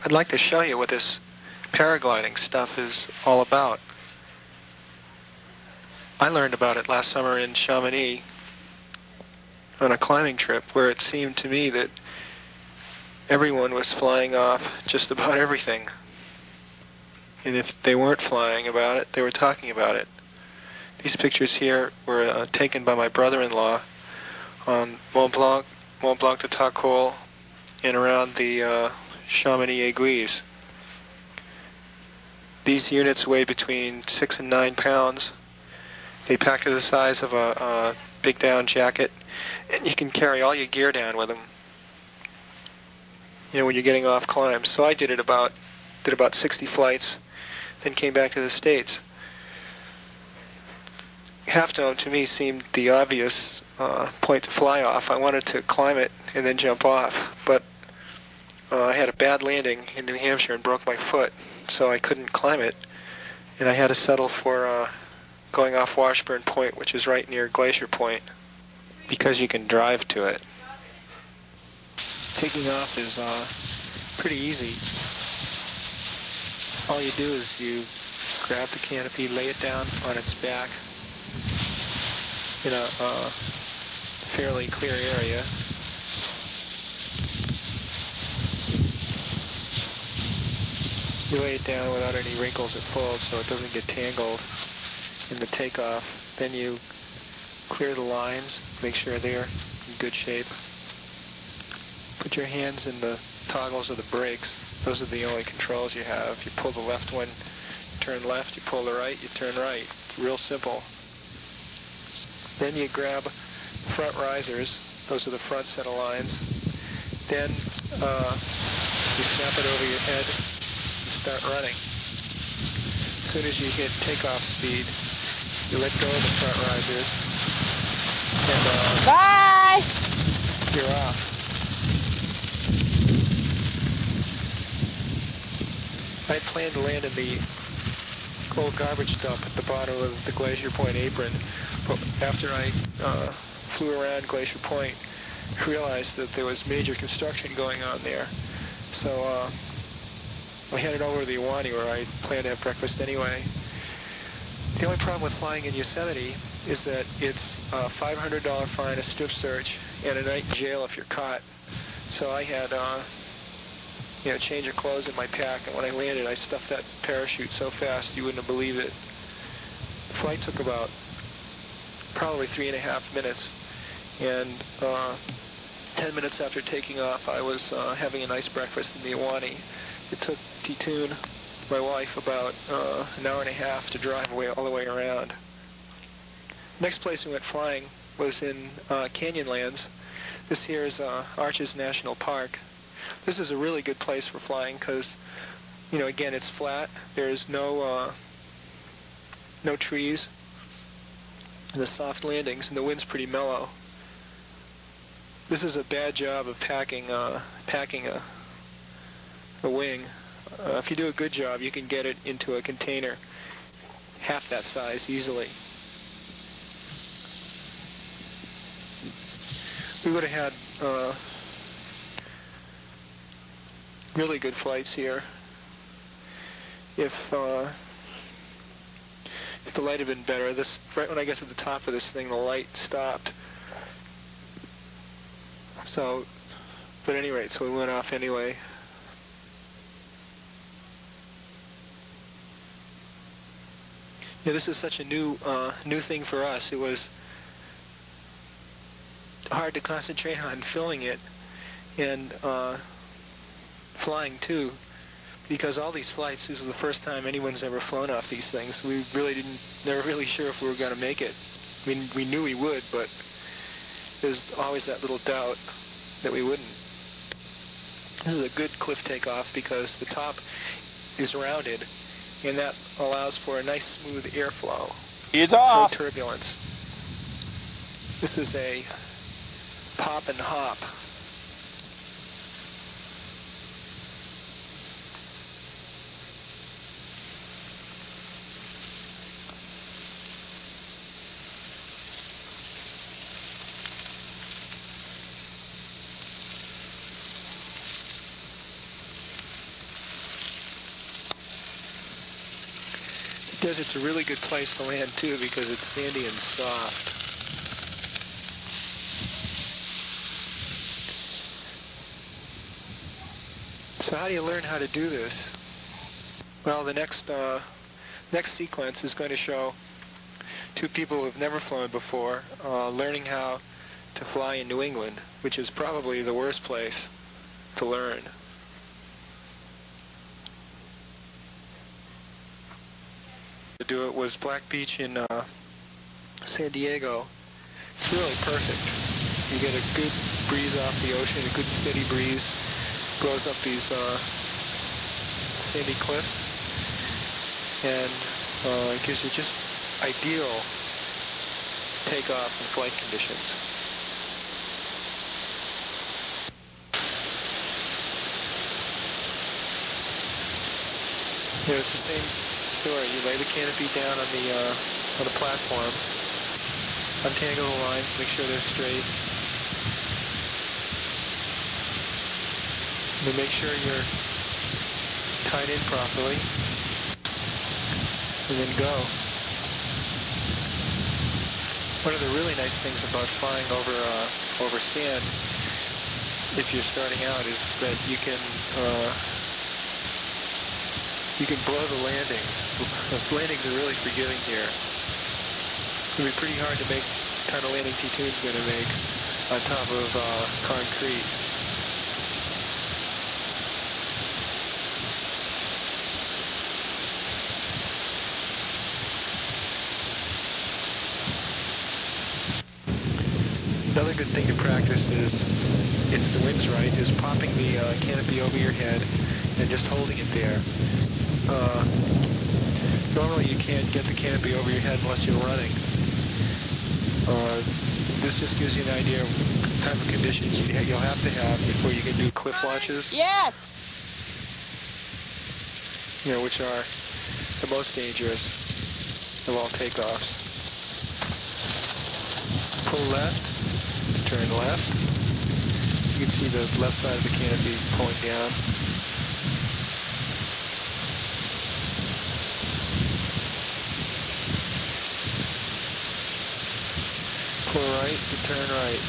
I'd like to show you what this paragliding stuff is all about. I learned about it last summer in Chamonix on a climbing trip where it seemed to me that everyone was flying off just about everything. And if they weren't flying about it, they were talking about it. These pictures here were taken by my brother-in-law on Mont Blanc de Tacol and around the Chamonix Aiguilles. These units weigh between 6 and 9 pounds. They pack to the size of a big down jacket, and you can carry all your gear down with them, you know, when you're getting off climbs. So I did about 60 flights, then came back to the States. Half Dome to me seemed the obvious point to fly off. I wanted to climb it and then jump off, but I had a bad landing in New Hampshire and broke my foot, so I couldn't climb it, and I had to settle for going off Washburn Point, which is right near Glacier Point, because you can drive to it. Taking off is pretty easy. All you do is you grab the canopy, lay it down on its back in a fairly clear area. You lay it down without any wrinkles or folds so it doesn't get tangled in the takeoff. Then you clear the lines, make sure they're in good shape. Put your hands in the toggles of the brakes. Those are the only controls you have. You pull the left one, you turn left. You pull the right, you turn right. It's real simple. Then you grab the front risers. Those are the front set of lines. Then you snap it over your head and start running. As soon as you hit takeoff speed, you let go of the front risers and bye! You're off. I had planned to land in the old garbage dump at the bottom of the Glacier Point apron, but after I flew around Glacier Point, I realized that there was major construction going on there. So I headed over to the Iwani where I planned to have breakfast anyway. The only problem with flying in Yosemite is that it's a $500 fine, a strip search, and a night in jail if you're caught. So I had change of clothes in my pack, and when I landed I stuffed that parachute so fast you wouldn't have believed it. The flight took about probably 3.5 minutes, and 10 minutes after taking off I was having a nice breakfast in the Iwani. It took Titoon, my wife, about an hour and a half to drive all the way around. Next place we went flying was in Canyonlands. This here is Arches National Park. This is a really good place for flying because, you know, again, it's flat. There's no trees, and the soft landings, and the wind's pretty mellow. This is a bad job of packing a wing. If you do a good job, you can get it into a container half that size easily. We would have had really good flights here if the light had been better. Right when I got to the top of this thing, the light stopped. So, but at any rate, so we went off anyway. Yeah, this is such a new thing for us. It was hard to concentrate on filming it and flying too, because all these flights, this is the first time anyone's ever flown off these things. We really never really sure if we were going to make it. I mean, we knew we would, but there's always that little doubt that we wouldn't. This is a good cliff takeoff because the top is rounded, and that allows for a nice smooth airflow. He's off! No turbulence. This is a pop and hop. Desert's a really good place to land too because it's sandy and soft. So how do you learn how to do this? Well, the next sequence is going to show two people who have never flown before learning how to fly in New England, which is probably the worst place to learn. To do it was Black Beach in San Diego. It's really perfect. You get a good breeze off the ocean, a good steady breeze blows up these sandy cliffs, and it gives you just ideal takeoff and flight conditions. Yeah, it's the same story. You lay the canopy down on the platform, untangle the lines, make sure they're straight, and then make sure you're tied in properly, and then go. One of the really nice things about flying over sand, if you're starting out, is that you can blow the landings. The landings are really forgiving here. It'll be pretty hard to make the kind of landing T2's going to make on top of concrete. Another good thing to practice is, if the wind's right, is popping the canopy over your head and just holding it there. Normally you can't get the canopy over your head unless you're running. This just gives you an idea of the type of conditions you'll have to have before you can do cliff launches. Yes! You know, which are the most dangerous of all takeoffs. Pull left, turn left. You can see the left side of the canopy pulling down. Pull right to turn right.